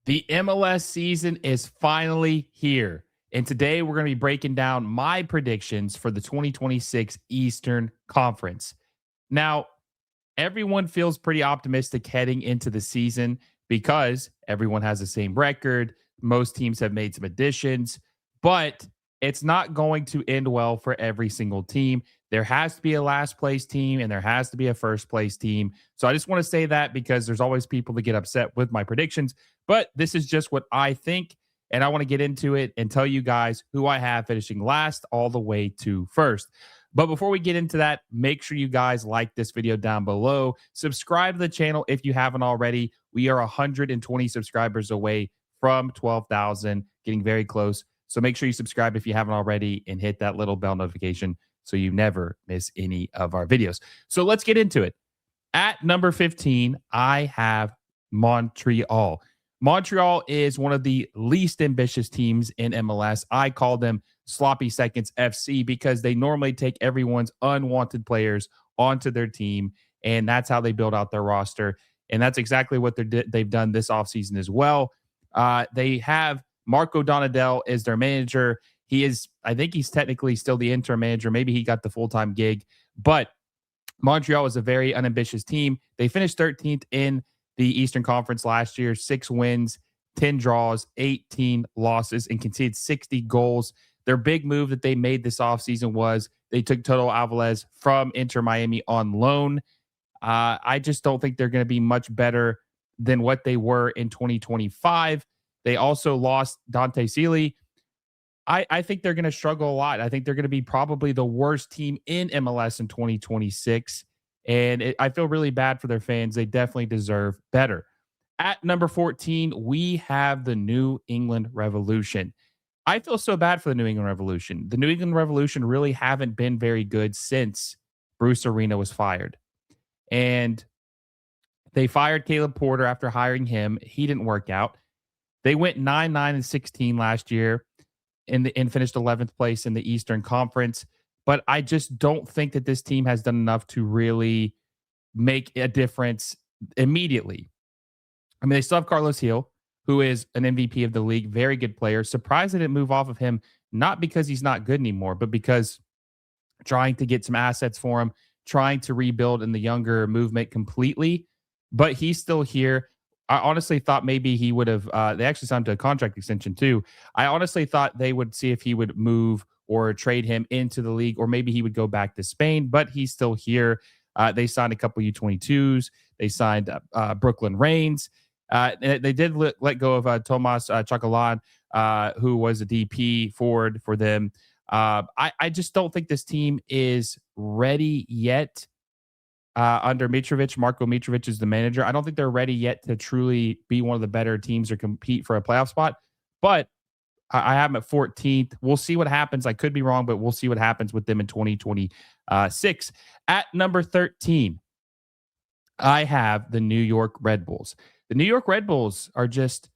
The MLS season is finally here. And today we're going to be breaking down my predictions for the 2026 Eastern Conference. Now, everyone feels pretty optimistic heading into the season because everyone has the same record. Most teams have made some additions, but it's not going to end well for every single team. There has to be a last place team and there has to be a first place team. So I just want to say that because there's always people that get upset with my predictions, but this is just what I think. And I want to get into it and tell you guys who I have finishing last all the way to first. But before we get into that, make sure you guys like this video down below. Subscribe to the channel if you haven't already. We are 120 subscribers away from 12,000, getting very close. So make sure you subscribe if you haven't already and hit that little bell notification so you never miss any of our videos. So let's get into it. At number 15, I have Montreal. Montreal is one of the least ambitious teams in MLS. I call them sloppy seconds FC because they normally take everyone's unwanted players onto their team, and that's how they build out their roster. And that's exactly what they've done this offseason as well. They have Marco Donadell as their manager. I think he's technically still the interim manager. Maybe he got the full-time gig, but Montreal is a very unambitious team. They finished 13th in the Eastern Conference last year, 6 wins, 10 draws, 18 losses, and conceded 60 goals. Their big move that they made this offseason was they took Toto Alvarez from Inter Miami on loan. I just don't think they're going to be much better than what they were in 2025. They also lost Dante Sealy. I think they're going to struggle a lot. I think they're going to be probably the worst team in MLS in 2026. And I feel really bad for their fans. They definitely deserve better. At number 14, we have the New England Revolution. I feel so bad for the New England Revolution. The New England Revolution really haven't been very good since Bruce Arena was fired. And they fired Caleb Porter after hiring him. He didn't work out. They went 9-9-16 last year and finished 11th place in the Eastern Conference. But I just don't think that this team has done enough to really make a difference immediately. I mean, they still have Carlos Hill, who is an MVP of the league, very good player. Surprised they didn't move off of him, not because he's not good anymore, but because trying to get some assets for him, trying to rebuild in the younger movement completely. But he's still here. I honestly thought maybe he would have, they actually signed to a contract extension too. I honestly thought they would see if he would move or trade him into the league, or maybe he would go back to Spain, but he's still here. They signed a couple U22s. They signed Brooklyn Reigns. They did let go of Tomas Chocolan, who was a DP forward for them. I just don't think this team is ready yet. Under Mitrovic, Marko Mitrovic is the manager. I don't think they're ready yet to truly be one of the better teams or compete for a playoff spot. But I have them at 14th. We'll see what happens. I could be wrong, but we'll see what happens with them in 2026. At number 13, I have the New York Red Bulls. The New York Red Bulls are just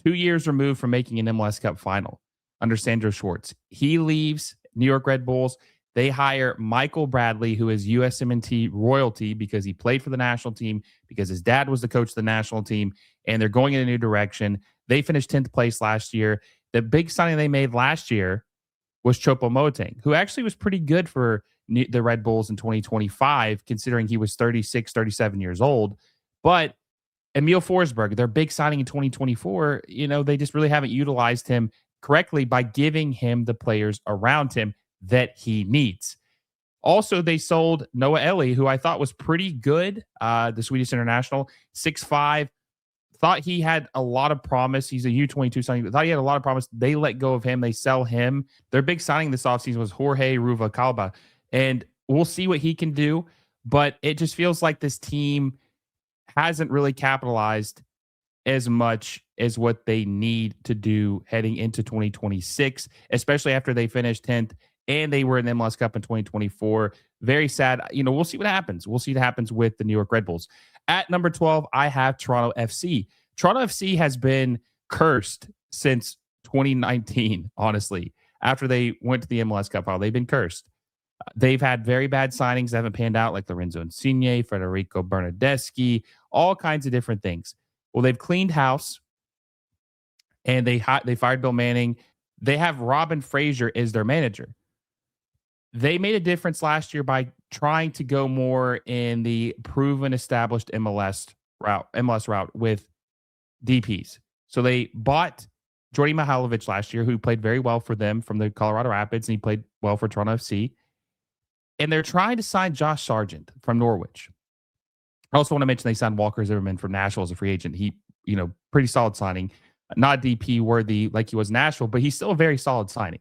2 years removed from making an MLS Cup final under Sandro Schwartz. He leaves New York Red Bulls. They hire Michael Bradley, who is USMNT royalty because he played for the national team, because his dad was the coach of the national team, and they're going in a new direction. They finished 10th place last year. The big signing they made last year was Choupo-Moting, who actually was pretty good for the Red Bulls in 2025, considering he was 36, 37 years old. But Emil Forsberg, their big signing in 2024, they just really haven't utilized him correctly by giving him the players around him that he needs. Also, they sold Noah Ellie, who I thought was pretty good, the Swedish international, 6'5". Thought he had a lot of promise. He's a U22 signing, but thought he had a lot of promise. They let go of him. They sell him. Their big signing this offseason was Jorge Ruvalcaba, and we'll see what he can do, but it just feels like this team hasn't really capitalized as much as what they need to do heading into 2026, especially after they finished 10th and they were in the MLS Cup in 2024. Very sad. We'll see what happens. We'll see what happens with the New York Red Bulls. At number 12, I have Toronto FC. Toronto FC has been cursed since 2019, honestly. After they went to the MLS Cup final, they've been cursed. They've had very bad signings that haven't panned out, like Lorenzo Insigne, Federico Bernardeschi, all kinds of different things. Well, they've cleaned house. and they fired Bill Manning. They have Robin Fraser as their manager. They made a difference last year by trying to go more in the proven, established MLS route with DPs. So they bought Jordy Mihailovic last year, who played very well for them from the Colorado Rapids, and he played well for Toronto FC. And they're trying to sign Josh Sargent from Norwich. I also want to mention they signed Walker Zimmerman from Nashville as a free agent. He, pretty solid signing. Not DP worthy like he was in Nashville, but he's still a very solid signing.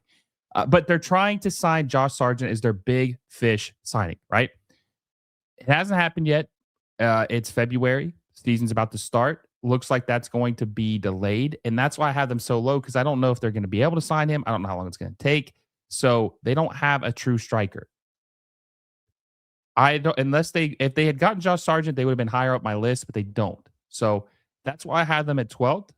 But they're trying to sign Josh Sargent as their big fish signing, right? It hasn't happened yet. It's February. Season's about to start. Looks like that's going to be delayed. And that's why I have them so low, because I don't know if they're going to be able to sign him. I don't know how long it's going to take. So they don't have a true striker. If they had gotten Josh Sargent, they would have been higher up my list, but they don't. So that's why I have them at 12th.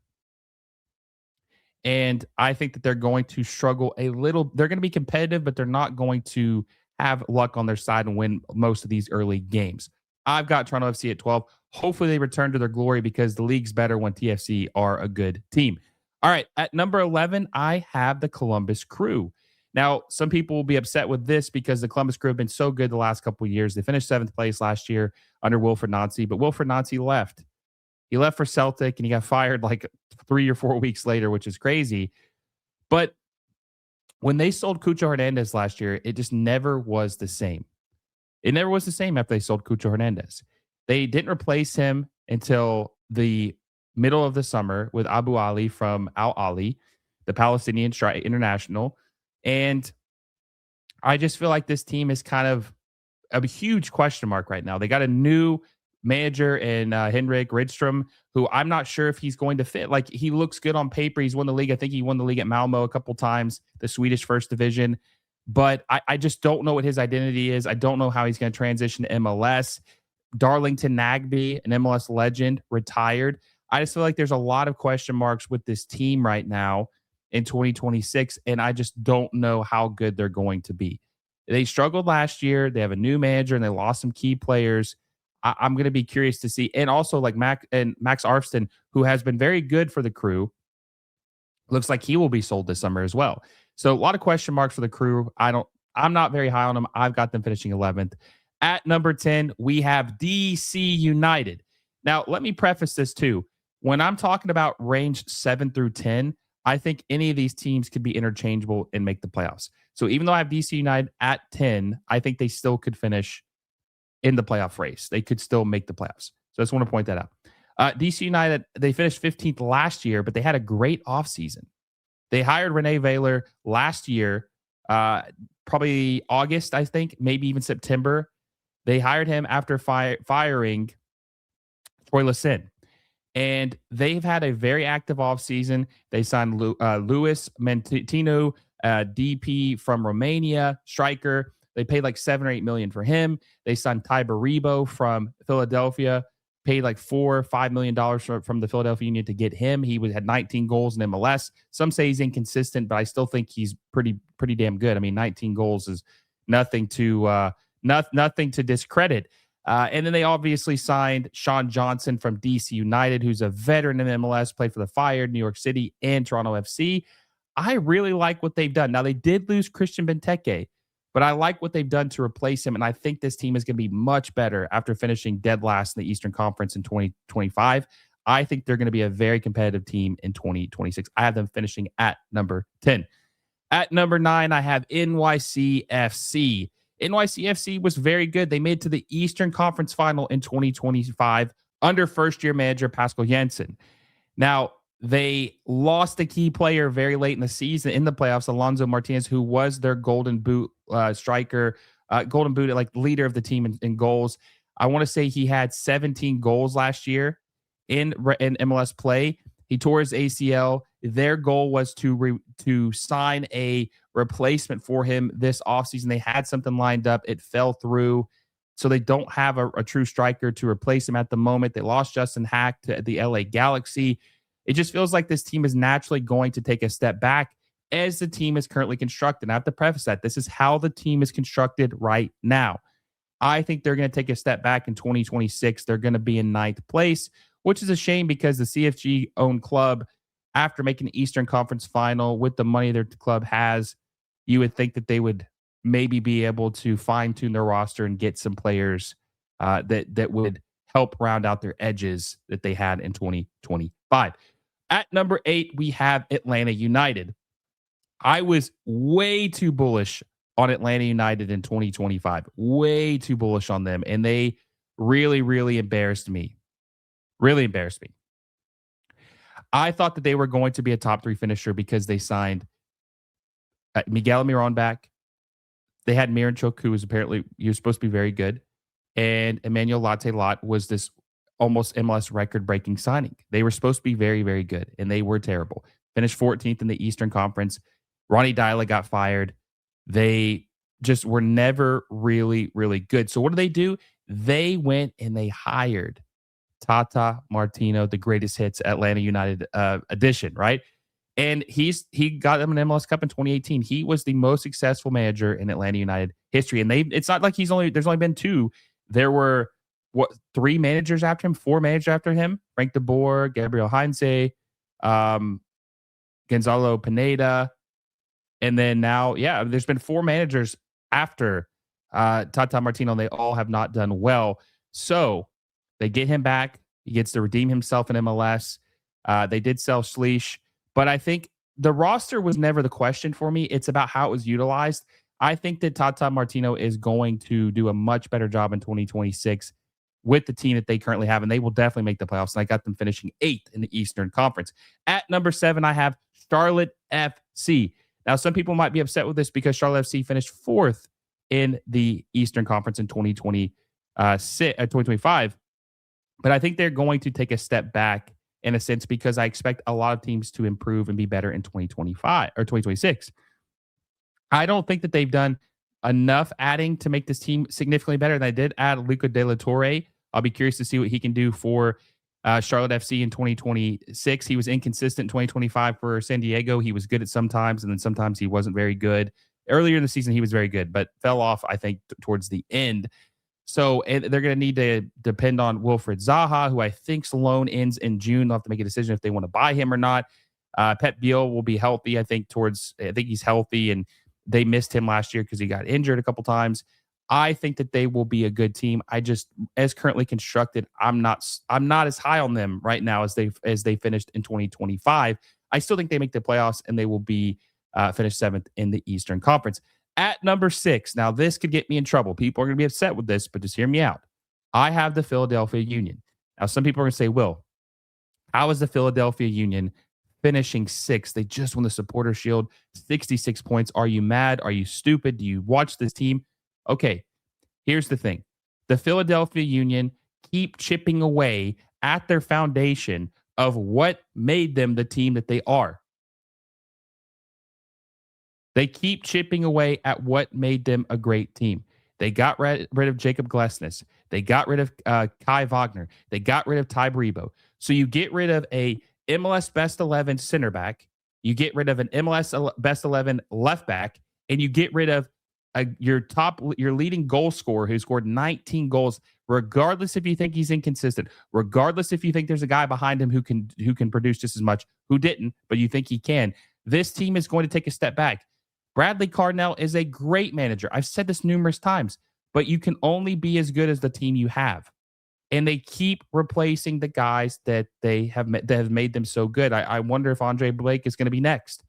And I think that they're going to struggle a little. They're going to be competitive, but they're not going to have luck on their side and win most of these early games. I've got Toronto FC at 12. Hopefully they return to their glory, because the league's better when TFC are a good team. All right, at number 11, I have the Columbus Crew. Now, some people will be upset with this because the Columbus Crew have been so good the last couple of years. They finished 7th place last year under Wilfried Nancy, but Wilfried Nancy left. He left for Celtic, and he got fired like 3 or 4 weeks later, which is crazy. But when they sold Cucho Hernandez last year, it just never was the same. It never was the same after they sold Cucho Hernandez. They didn't replace him until the middle of the summer with Abu Ali from Al Ali, the Palestinian International. And I just feel like this team is kind of a huge question mark right now. They got a new manager in Henrik Rydstrom, who I'm not sure if he's going to fit. Like, he looks good on paper. He's won the league. I think he won the league at Malmo a couple times, the Swedish first division. But I just don't know what his identity is. I don't know how he's going to transition to MLS. Darlington Nagbe, an MLS legend, retired. I just feel like there's a lot of question marks with this team right now in 2026, and I just don't know how good they're going to be. They struggled last year. They have a new manager, and they lost some key players. I'm going to be curious to see. And also, like Max Arfston, who has been very good for the Crew, looks like he will be sold this summer as well. So a lot of question marks for the Crew. I'm not very high on them. I've got them finishing 11th. At number 10, we have DC United. Now, let me preface this too. When I'm talking about range 7 through 10, I think any of these teams could be interchangeable and make the playoffs. So even though I have DC United at 10, I think they still could finish in the playoff race. They could still make the playoffs. So I just want to point that out. DC United, they finished 15th last year, but they had a great offseason. They hired Rene Weiler last year, probably August, I think, maybe even September. They hired him after firing Troy Lessin. And they've had a very active offseason. They signed Luis Mentino, DP from Romania, striker. They paid like $7 or $8 million for him. They signed Ty Baribo from Philadelphia, paid like $4 or $5 million from the Philadelphia Union to get him. He had 19 goals in MLS. Some say he's inconsistent, but I still think he's pretty damn good. I mean, 19 goals is nothing to discredit. And then they obviously signed Sean Johnson from DC United, who's a veteran in MLS, played for the Fire, New York City, and Toronto FC. I really like what they've done. Now, they did lose Christian Benteke, but I like what they've done to replace him, and I think this team is going to be much better after finishing dead last in the Eastern Conference in 2025. I think they're going to be a very competitive team in 2026. I have them finishing at number 10. At number 9, I have NYCFC. NYCFC was very good. They made it to the Eastern Conference Final in 2025 under first-year manager Pascal Janssen. Now, they lost a key player very late in the season in the playoffs, Alonso Martinez, who was their Golden Boot striker, Golden Boot, like leader of the team in goals. I want to say he had 17 goals last year in MLS play. He tore his ACL. Their goal was to sign a replacement for him this offseason. They had something lined up. It fell through. So they don't have a true striker to replace him at the moment. They lost Justin Hack to the LA Galaxy. It just feels like this team is naturally going to take a step back as the team is currently constructed. I have to preface that. This is how the team is constructed right now. I think they're going to take a step back in 2026. They're going to be in 9th place, which is a shame because the CFG-owned club after making the Eastern Conference final with the money their club has, you would think that they would maybe be able to fine tune their roster and get some players that would help round out their edges that they had in 2025. At number 8, we have Atlanta United. I was way too bullish on Atlanta United in 2025. Way too bullish on them. And they really, really embarrassed me. Really embarrassed me. I thought that they were going to be a top 3 finisher because they signed Miguel Almiron back. They had Miranchuk, who was apparently he was supposed to be very good. And Emmanuel Latte-Lot was this almost MLS record-breaking signing. They were supposed to be very, very good, and they were terrible. Finished 14th in the Eastern Conference. Ronnie Dyla got fired. They just were never really, really good. So what do? They went and they hired Tata Martino, the greatest hits Atlanta United edition, right? And he got them an MLS Cup in 2018. He was the most successful manager in Atlanta United history. And it's not like there's only been 2. There were 3 managers after him, 4 managers after him: Frank de Boer, Gabriel Heinze, Gonzalo Pineda, and then now, there's been 4 managers after Tata Martino, and they all have not done well. So they get him back. He gets to redeem himself in MLS. They did sell Schleich, but I think the roster was never the question for me. It's about how it was utilized. I think that Tata Martino is going to do a much better job in 2026 with the team that they currently have, and they will definitely make the playoffs. And I got them finishing 8th in the Eastern Conference. At number 7, I have Charlotte FC. Now, some people might be upset with this because Charlotte FC finished 4th in the Eastern Conference in 2025, but I think they're going to take a step back in a sense because I expect a lot of teams to improve and be better in 2025 or 2026. I don't think that they've done enough adding to make this team significantly better. They did add Luca De La Torre. I'll be curious to see what he can do for Charlotte FC in 2026. He was inconsistent in 2025 for San Diego. He was good at sometimes, and then sometimes he wasn't very good. Earlier in the season, he was very good, but fell off, I think, towards the end. So they're going to need to depend on Wilfred Zaha, who I think's loan ends in June. They'll have to make a decision if they want to buy him or not. Pep Biel will be healthy, I think he's healthy, and they missed him last year because he got injured a couple times. I think that they will be a good team. I just, as currently constructed, I'm not as high on them right now as they finished in 2025. I still think they make the playoffs and they will be finished 7th in the Eastern Conference. At number 6, now this could get me in trouble. People are going to be upset with this, but just hear me out. I have the Philadelphia Union. Now, some people are going to say, Will, how is the Philadelphia Union finishing 6th? They just won the Supporter Shield, 66 points. Are you mad? Are you stupid? Do you watch this team? Okay, here's the thing. The Philadelphia Union keep chipping away at their foundation of what made them the team that they are. They keep chipping away at what made them a great team. They got rid of Jacob Glesnes. They got rid of Kai Wagner. They got rid of Ty Brebo. So you get rid of a MLS Best 11 center back. You get rid of an MLS Best 11 left back, and you get rid of your leading goal scorer who scored 19 goals, regardless if you think he's inconsistent, regardless if you think there's a guy behind him who can produce just as much, who didn't, but you think he can. This team is going to take a step back. Bradley Cardinal is a great manager. I've said this numerous times, but you can only be as good as the team you have. And they keep replacing the guys that have made them so good. I wonder if Andre Blake is going to be next.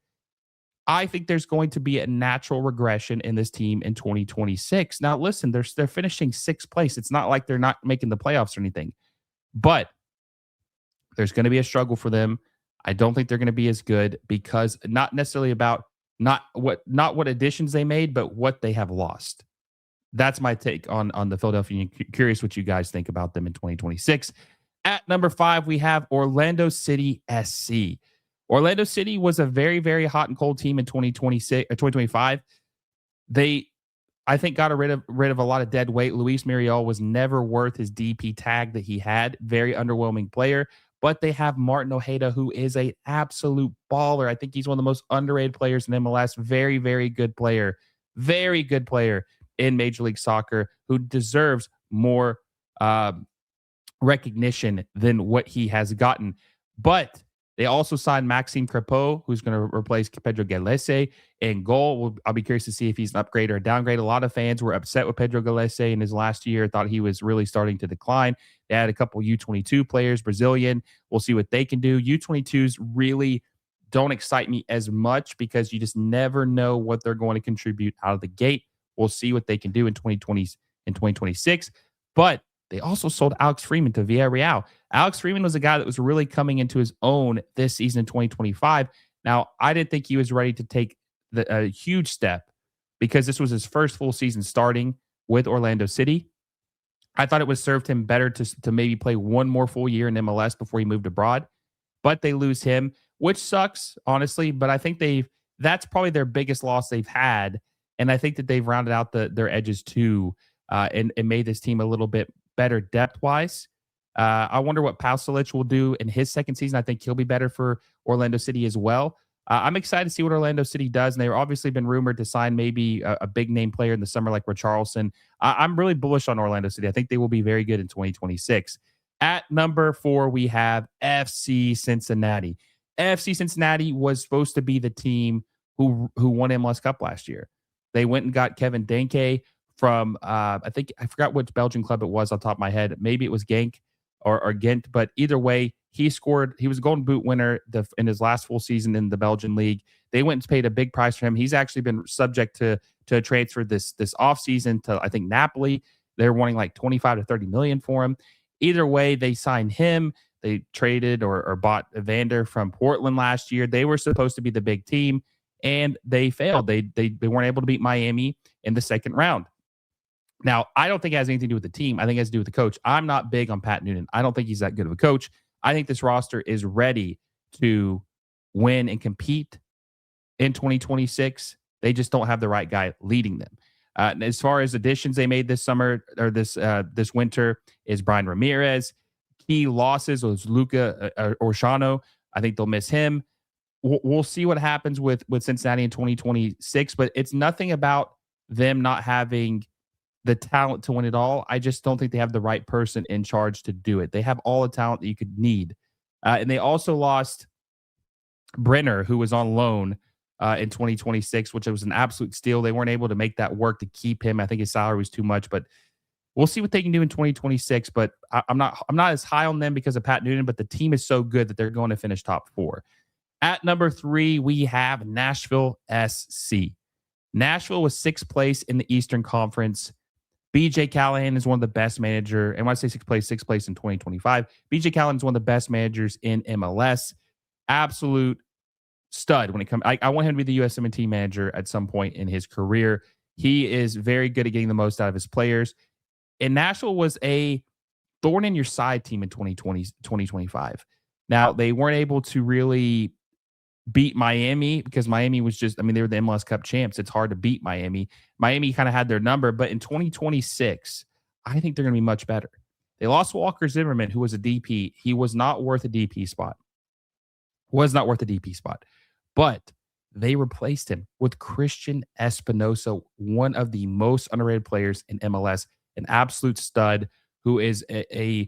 I think there's going to be a natural regression in this team in 2026. Now, listen, they're finishing 6th place. It's not like they're not making the playoffs or anything, but there's going to be a struggle for them. I don't think they're going to be as good because not necessarily about not what additions they made, but what they have lost. That's my take on the Philadelphia Union. Curious what you guys think about them in 2026. At number 5, we have Orlando City SC. Orlando City was a very, very hot and cold team in 2025. They, I think, got rid of a lot of dead weight. Luis Muriel was never worth his DP tag that he had. Very underwhelming player. But they have Martin Ojeda, who is an absolute baller. I think he's one of the most underrated players in MLS. Very, very good player. Very good player in Major League Soccer who deserves more recognition than what he has gotten. But They also signed Maxime Crepeau, who's going to replace Pedro Gallese in goal. I'll be curious to see if he's an upgrade or a downgrade. A lot of fans were upset with Pedro Gallese in his last year, thought he was really starting to decline. They had a couple U22 players, Brazilian. We'll see what they can do. U22s really don't excite me as much because you just never know what they're going to contribute out of the gate. We'll see what they can do in 2020 and 2026. But they also sold Alex Freeman to Villarreal. Alex Freeman was a guy that was really coming into his own this season in 2025. Now, I didn't think he was ready to take a huge step because this was his first full season starting with Orlando City. I thought it would served him better to maybe play one more full year in MLS before he moved abroad. But they lose him, which sucks, honestly. But I think that's probably their biggest loss they've had. And I think that they've rounded out their edges too and made this team a little bit better depth-wise. I wonder what Pasalic will do in his second season. I think he'll be better for Orlando City as well. I'm excited to see what Orlando City does, and they've obviously been rumored to sign maybe a big-name player in the summer like Richarlison. I'm really bullish on Orlando City. I think they will be very good in 2026. At number 4, we have FC Cincinnati. FC Cincinnati was supposed to be the team who won MLS Cup last year. They went and got Kevin Denke from, I forgot which Belgian club it was off the top of my head. Maybe it was Genk or Ghent, but either way, he was a Golden Boot winner in his last full season in the Belgian league. They went and paid a big price for him. He's actually been subject to a transfer this offseason to, I think, Napoli. They're wanting like 25 to 30 million for him. Either way, they signed him. They traded or bought Evander from Portland last year. They were supposed to be the big team, and they failed. They weren't able to beat Miami in the second round. Now, I don't think it has anything to do with the team. I think it has to do with the coach. I'm not big on Pat Noonan. I don't think he's that good of a coach. I think this roster is ready to win and compete in 2026. They just don't have the right guy leading them. And as far as additions they made this summer or this winter is Brian Ramirez. Key losses was Luca Orshano. I think they'll miss him. We'll see what happens with Cincinnati in 2026, but it's nothing about them not having the talent to win it all. I just don't think they have the right person in charge to do it. They have all the talent that you could need. And they also lost Brenner, who was on loan in 2026, which was an absolute steal. They weren't able to make that work to keep him. I think his salary was too much, but we'll see what they can do in 2026. But I'm not as high on them because of Pat Noonan, but the team is so good that they're going to finish top 4. At number 3, we have Nashville SC. Nashville was 6th place in the Eastern Conference. BJ Callahan is one of the best managers. And when I say 6th place in 2025, BJ Callahan is one of the best managers in MLS. Absolute stud when it comes. I want him to be the USMNT manager at some point in his career. He is very good at getting the most out of his players. And Nashville was a thorn in your side team in 2025. Now, they weren't able to really beat Miami because Miami was they were the MLS Cup champs. It's hard to beat Miami. Miami kind of had their number, but in 2026, I think they're going to be much better. They lost Walker Zimmerman, who was a DP. He was not worth a DP spot. But they replaced him with Christian Espinosa, one of the most underrated players in MLS, an absolute stud who is the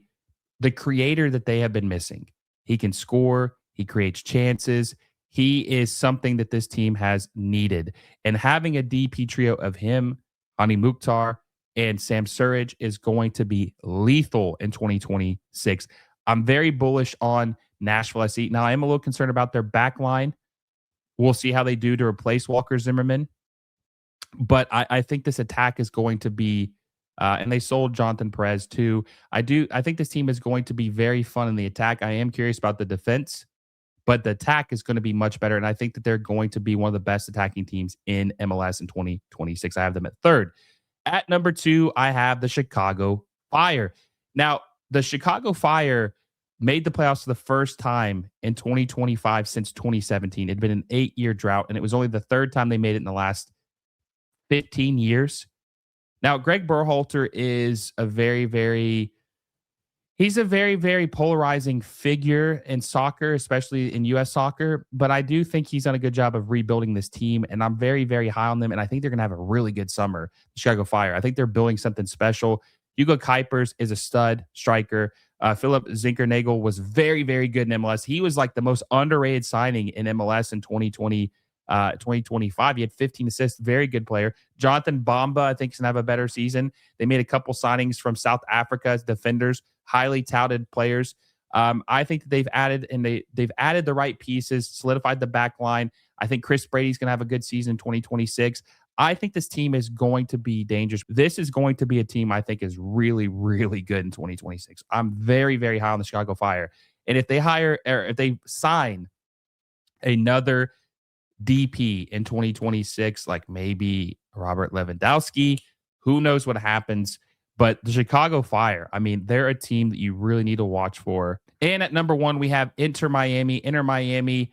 creator that they have been missing. He can score. He creates chances. He is something that this team has needed. And having a DP trio of him, Hani Mukhtar, and Sam Surridge is going to be lethal in 2026. I'm very bullish on Nashville SC. Now, I am a little concerned about their back line. We'll see how they do to replace Walker Zimmerman. But I think this attack is going to be, and they sold Jonathan Perez too. I think this team is going to be very fun in the attack. I am curious about the defense, but the attack is going to be much better. And I think that they're going to be one of the best attacking teams in MLS in 2026. I have them at 3rd. At number 2, I have the Chicago Fire. Now, the Chicago Fire made the playoffs for the first time in 2025 since 2017. It had been an 8-year drought, and it was only the 3rd time they made it in the last 15 years. Now, Greg Berhalter is a very, very polarizing figure in soccer, especially in U.S. soccer. But I do think he's done a good job of rebuilding this team, and I'm very, very high on them. And I think they're going to have a really good summer, Chicago Fire. I think they're building something special. Hugo Kuipers is a stud striker. Philip Zinkernagel was very, very good in MLS. He was like the most underrated signing in MLS in 2025. He had 15 assists, very good player. Jonathan Bamba, I think, is going to have a better season. They made a couple signings from South Africa as defenders, highly touted players. I think that they've added the right pieces, solidified the back line. I think Chris Brady's going to have a good season in 2026. I think this team is going to be dangerous. This is going to be a team I think is really, really good in 2026. I'm very, very high on the Chicago Fire. And if they sign another DP in 2026, like maybe Robert Lewandowski, who knows what happens. But the Chicago Fire, I mean, they're a team that you really need to watch for. And at number 1, we have Inter Miami. Inter Miami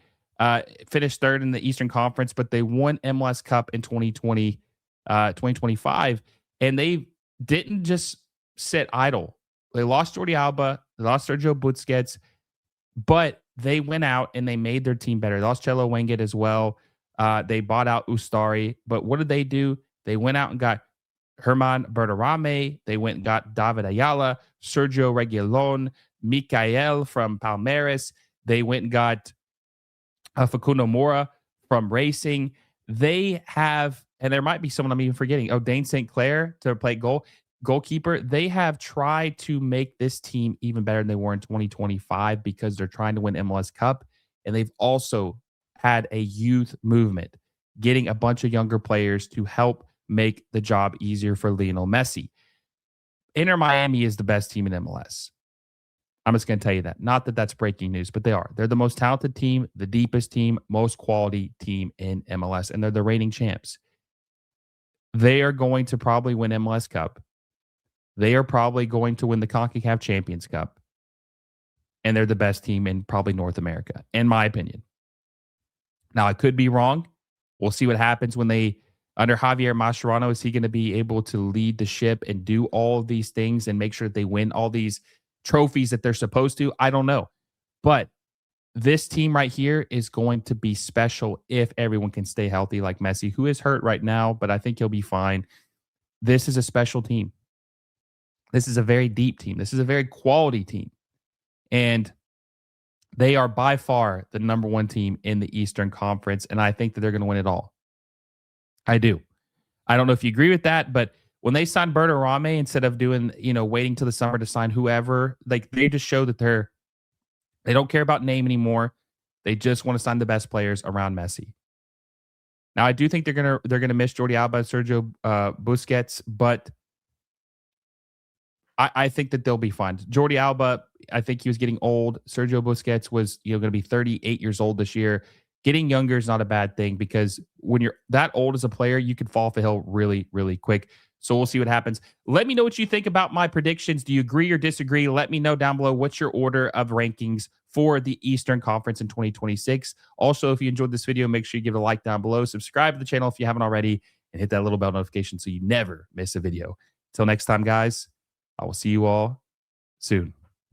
finished third in the Eastern Conference, but they won MLS Cup in 2025. And they didn't just sit idle. They lost Jordi Alba, they lost Sergio Busquets, but they went out and they made their team better. They lost Chelo Wengit as well. They bought out Ustari. But what did they do? They went out and got Herman Berterame. They went and got David Ayala, Sergio Reguilon, Mikael from Palmeiras. They went and got Facundo Mora from Racing. They have, and there might be someone I'm even forgetting. Oh, Dane St. Clair to play goalkeeper. They have tried to make this team even better than they were in 2025 because they're trying to win MLS Cup. And they've also had a youth movement, getting a bunch of younger players to help make the job easier for Lionel Messi. Inter Miami is the best team in MLS. I'm just going to tell you that. Not that that's breaking news, but they are. They're the most talented team, the deepest team, most quality team in MLS, and they're the reigning champs. They are going to probably win MLS Cup. They are probably going to win the CONCACAF Champions Cup. And they're the best team in probably North America, in my opinion. Now, I could be wrong. We'll see what happens when under Javier Mascherano, is he going to be able to lead the ship and do all of these things and make sure that they win all these trophies that they're supposed to? I don't know. But this team right here is going to be special if everyone can stay healthy, like Messi, who is hurt right now, but I think he'll be fine. This is a special team. This is a very deep team. This is a very quality team. And they are by far the number 1 team in the Eastern Conference, and I think that they're going to win it all. I do. I don't know if you agree with that, but when they signed Berterame, instead of doing, waiting till the summer to sign whoever, like they just show that they don't care about name anymore. They just want to sign the best players around Messi. Now, I do think they're gonna miss Jordi Alba, Sergio Busquets, but I think that they'll be fine. Jordi Alba, I think he was getting old. Sergio Busquets was going to be 38 years old this year. Getting younger is not a bad thing because when you're that old as a player, you can fall off a hill really, really quick. So we'll see what happens. Let me know what you think about my predictions. Do you agree or disagree? Let me know down below what's your order of rankings for the Eastern Conference in 2026. Also, if you enjoyed this video, make sure you give it a like down below. Subscribe to the channel if you haven't already, and hit that little bell notification so you never miss a video. Until next time, guys, I will see you all soon.